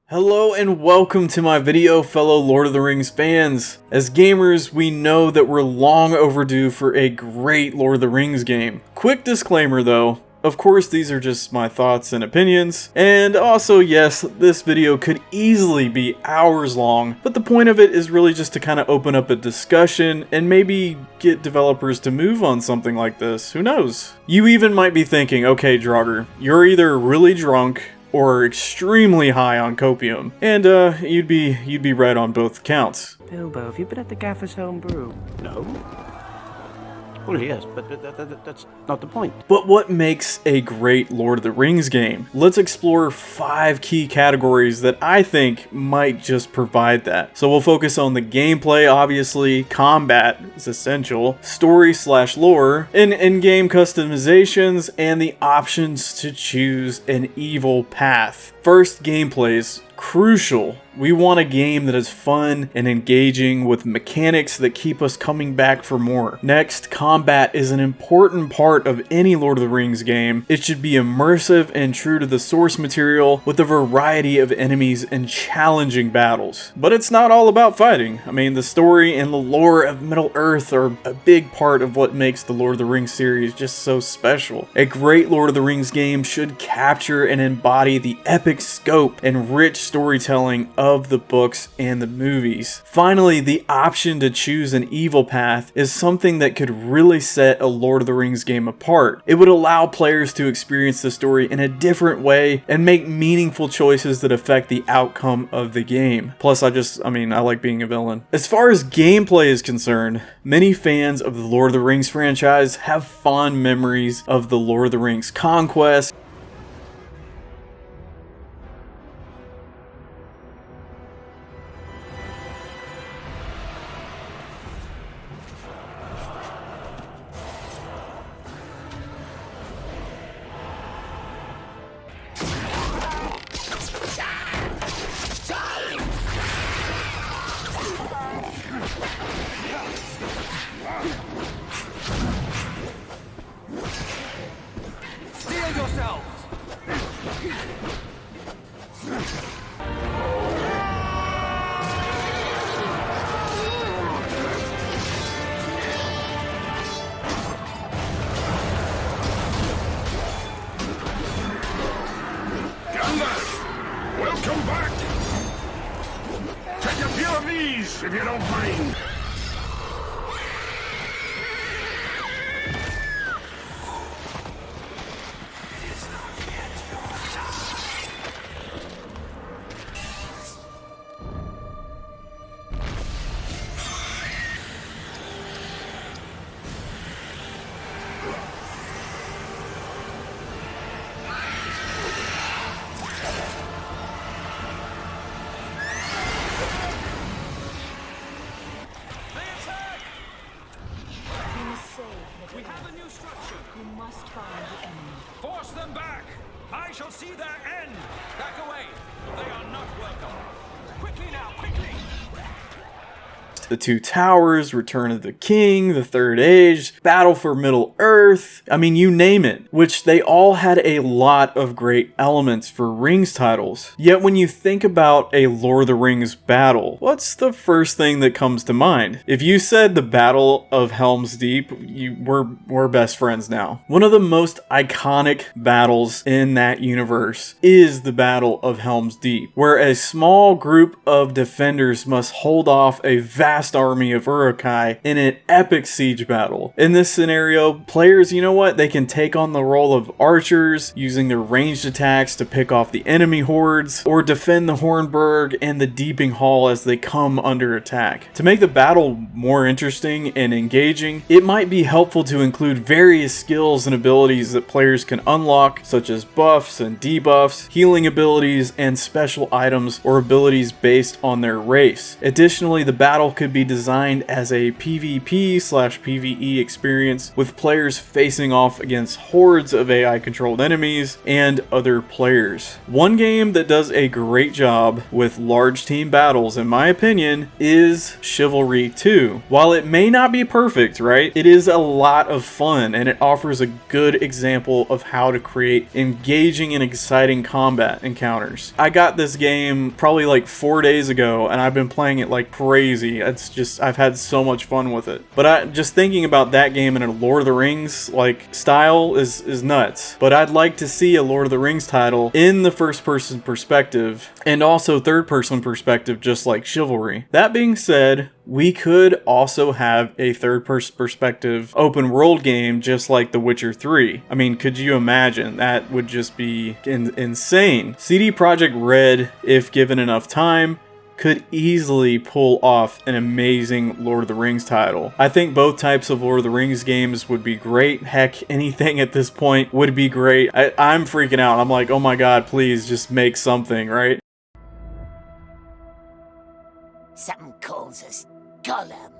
Hello and welcome to my video, fellow Lord of the Rings fans. As gamers, we know that we're long overdue for a great Lord of the Rings game. Quick disclaimer though, of course these are just my thoughts and opinions, and also yes, this video could easily be hours long, but the point of it is really just to kind of open up a discussion and maybe get developers to move on something like this, who knows? You even might be thinking, okay Draugr, you're either really drunk or extremely high on copium, and you'd be right on both counts. Bilbo, have you been at the Gaffer's home brew? No. Well, yes, but that's not the point. But what makes a great Lord of the Rings game? Let's explore 5 key categories that I think might just provide that. So we'll focus on the gameplay, obviously, combat is essential, story/lore, and in-game customizations, and the options to choose an evil path. First, gameplays. Crucial. We want a game that is fun and engaging with mechanics that keep us coming back for more. Next, combat is an important part of any Lord of the Rings game. It should be immersive and true to the source material with a variety of enemies and challenging battles. But it's not all about fighting. I mean, the story and the lore of Middle-earth are a big part of what makes the Lord of the Rings series just so special. A great Lord of the Rings game should capture and embody the epic scope and rich storytelling of the books and the movies. Finally, the option to choose an evil path is something that could really set a Lord of the Rings game apart. It would allow players to experience the story in a different way and make meaningful choices that affect the outcome of the game. Plus, I like being a villain. As far as gameplay is concerned, many fans of the Lord of the Rings franchise have fond memories of the Lord of the Rings Conquest, Steel yourselves! Gandalf, welcome back! Take a few of these, if you don't mind. We have a new structure. You must find the enemy. Force them back! I shall see their end! Back away! They are not welcome. Quickly now, quickly! The Two Towers, Return of the King, The Third Age, Battle for Middle-earth, I mean you name it, which they all had a lot of great elements for Rings titles. Yet when you think about a Lord of the Rings battle, what's the first thing that comes to mind? If you said the Battle of Helm's Deep, we're best friends now. One of the most iconic battles in that universe is the Battle of Helm's Deep, where a small group of defenders must hold off a vast army of Uruk-hai in an epic siege battle. In this scenario, players, you know what? They can take on the role of archers, using their ranged attacks to pick off the enemy hordes, or defend the Hornburg and the Deeping Hall as they come under attack. To make the battle more interesting and engaging, it might be helpful to include various skills and abilities that players can unlock, such as buffs and debuffs, healing abilities, and special items or abilities based on their race. Additionally, the battle could could be designed as a PvP/PvE experience with players facing off against hordes of AI-controlled enemies and other players. One game that does a great job with large team battles, in my opinion, is Chivalry 2. While it may not be perfect, right, it is a lot of fun and it offers a good example of how to create engaging and exciting combat encounters. I got this game probably like 4 days ago and I've been playing it like crazy. It's just, I've had so much fun with it. But just thinking about that game in a Lord of the Rings like style is nuts. But I'd like to see a Lord of the Rings title in the first person perspective and also third person perspective, just like Chivalry. That being said, we could also have a third-person perspective open world game just like The Witcher 3. I mean, could you imagine? That would just be insane. CD Projekt Red, if given enough time, could easily pull off an amazing Lord of the Rings title. I think both types of Lord of the Rings games would be great. Heck, anything at this point would be great. I'm freaking out. I'm like, oh my god, please just make something, right? Something calls us Gollum.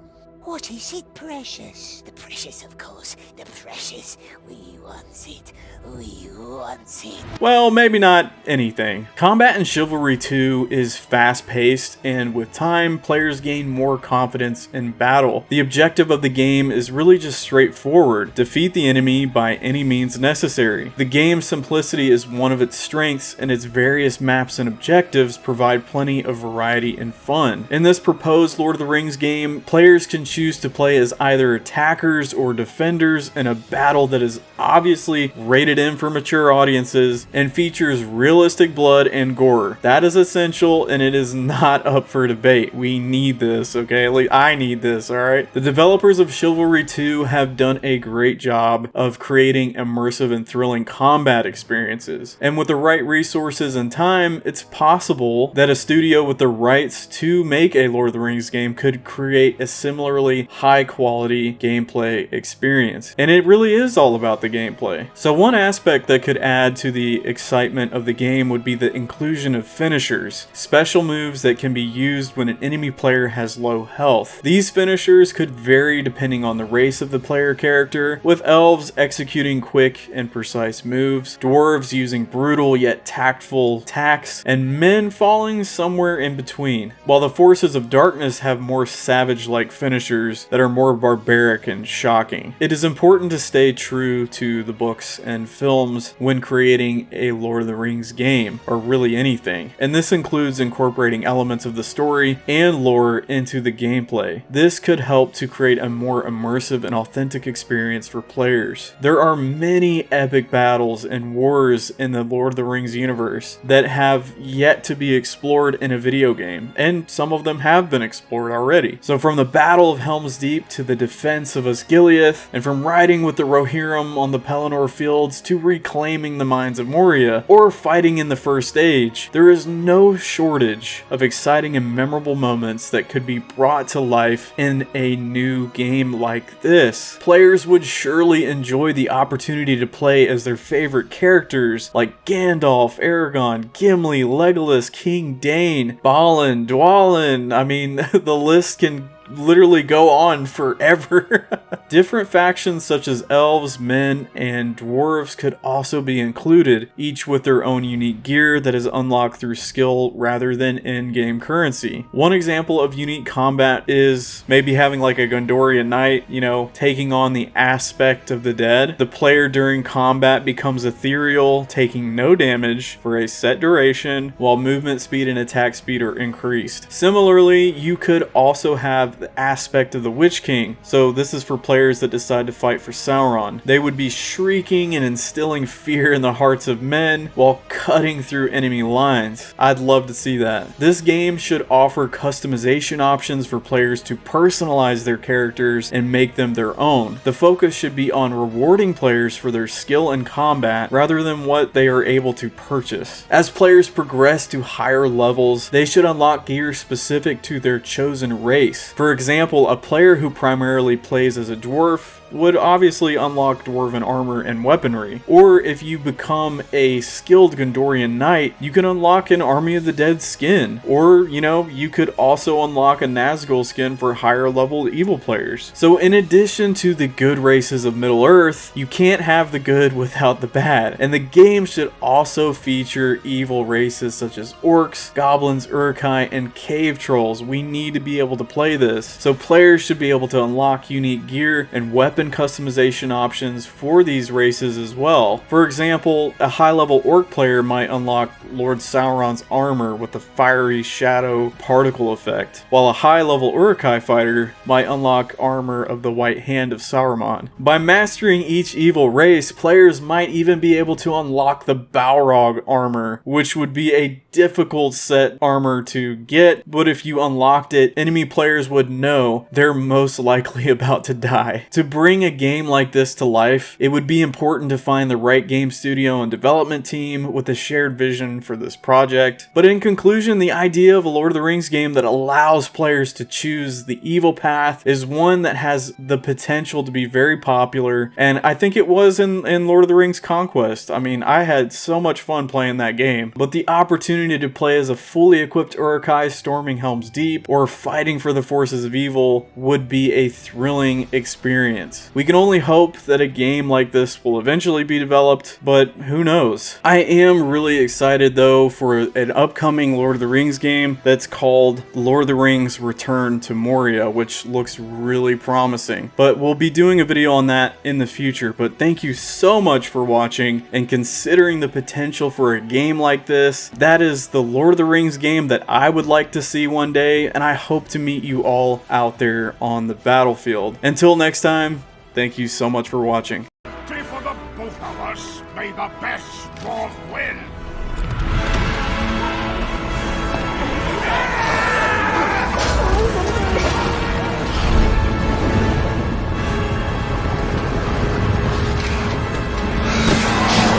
What is it, precious? The precious, of course. The precious. We want it. We want it. Well, maybe not anything. Combat in Chivalry 2 is fast-paced, and with time, players gain more confidence in battle. The objective of the game is really just straightforward: defeat the enemy by any means necessary. The game's simplicity is one of its strengths, and its various maps and objectives provide plenty of variety and fun. In this proposed Lord of the Rings game, players can choose to play as either attackers or defenders in a battle that is obviously rated in for mature audiences and features realistic blood and gore. That is essential and it is not up for debate. We need this, okay? At least I need this, alright? The developers of Chivalry 2 have done a great job of creating immersive and thrilling combat experiences. And with the right resources and time, it's possible that a studio with the rights to make a Lord of the Rings game could create a similarly high quality gameplay experience. And it really is all about the gameplay. So one aspect that could add to the excitement of the game would be the inclusion of finishers, special moves that can be used when an enemy player has low health. These finishers could vary depending on the race of the player character, with elves executing quick and precise moves, dwarves using brutal yet tactful attacks, and men falling somewhere in between, while the forces of darkness have more savage-like finishers that are more barbaric and shocking. It is important to stay true to the books and films when creating a Lord of the Rings game, or really anything, and this includes incorporating elements of the story and lore into the gameplay. This could help to create a more immersive and authentic experience for players. There are many epic battles and wars in the Lord of the Rings universe that have yet to be explored in a video game, and some of them have been explored already. So from the Battle of Helm's Deep to the defense of Osgiliath, and from riding with the Rohirrim on the Pelennor fields to reclaiming the mines of Moria, or fighting in the First Age, there is no shortage of exciting and memorable moments that could be brought to life in a new game like this. Players would surely enjoy the opportunity to play as their favorite characters like Gandalf, Aragorn, Gimli, Legolas, King Dane, Balin, Dwalin. I mean, the list can literally go on forever. Different factions such as elves, men, and dwarves could also be included, each with their own unique gear that is unlocked through skill rather than in-game currency. One example of unique combat is maybe having like a Gondorian knight, you know, taking on the aspect of the dead. The player during combat becomes ethereal, taking no damage for a set duration, while movement speed and attack speed are increased. Similarly, you could also have the aspect of the Witch King. So this is for players that decide to fight for Sauron. They would be shrieking and instilling fear in the hearts of men while cutting through enemy lines. I'd love to see that. This game should offer customization options for players to personalize their characters and make them their own. The focus should be on rewarding players for their skill in combat rather than what they are able to purchase. As players progress to higher levels, they should unlock gear specific to their chosen race. For For example, a player who primarily plays as a dwarf would obviously unlock dwarven armor and weaponry. Or if you become a skilled Gondorian knight, you can unlock an Army of the Dead skin. Or, you know, you could also unlock a Nazgul skin for higher level evil players. So in addition to the good races of Middle-earth, you can't have the good without the bad. And the game should also feature evil races such as orcs, goblins, Uruk-hai, and cave trolls. We need to be able to play this. So players should be able to unlock unique gear and weapon customization options for these races as well. For example, a high level orc player might unlock Lord Sauron's armor with the fiery shadow particle effect, while a high level Uruk-hai fighter might unlock armor of the White Hand of Sauron. By mastering each evil race, players might even be able to unlock the Balrog armor, which would be a difficult set armor to get, but if you unlocked it, enemy players would know they're most likely about to die. To bring a game like this to life, it would be important to find the right game studio and development team with a shared vision for this project. But in conclusion, the idea of a Lord of the Rings game that allows players to choose the evil path is one that has the potential to be very popular, and I think it was in Lord of the Rings Conquest. I mean, I had so much fun playing that game, but the opportunity to play as a fully equipped Uruk-hai storming Helm's Deep or fighting for the forces of evil would be a thrilling experience. We can only hope that a game like this will eventually be developed, but who knows? I am really excited though for an upcoming Lord of the Rings game that's called Lord of the Rings Return to Moria, which looks really promising. But we'll be doing a video on that in the future. But thank you so much for watching and considering the potential for a game like this. That is the Lord of the Rings game that I would like to see one day, and I hope to meet you all out there on the battlefield. Until next time, thank you so much for watching. For the both of us, may the best dwarf win.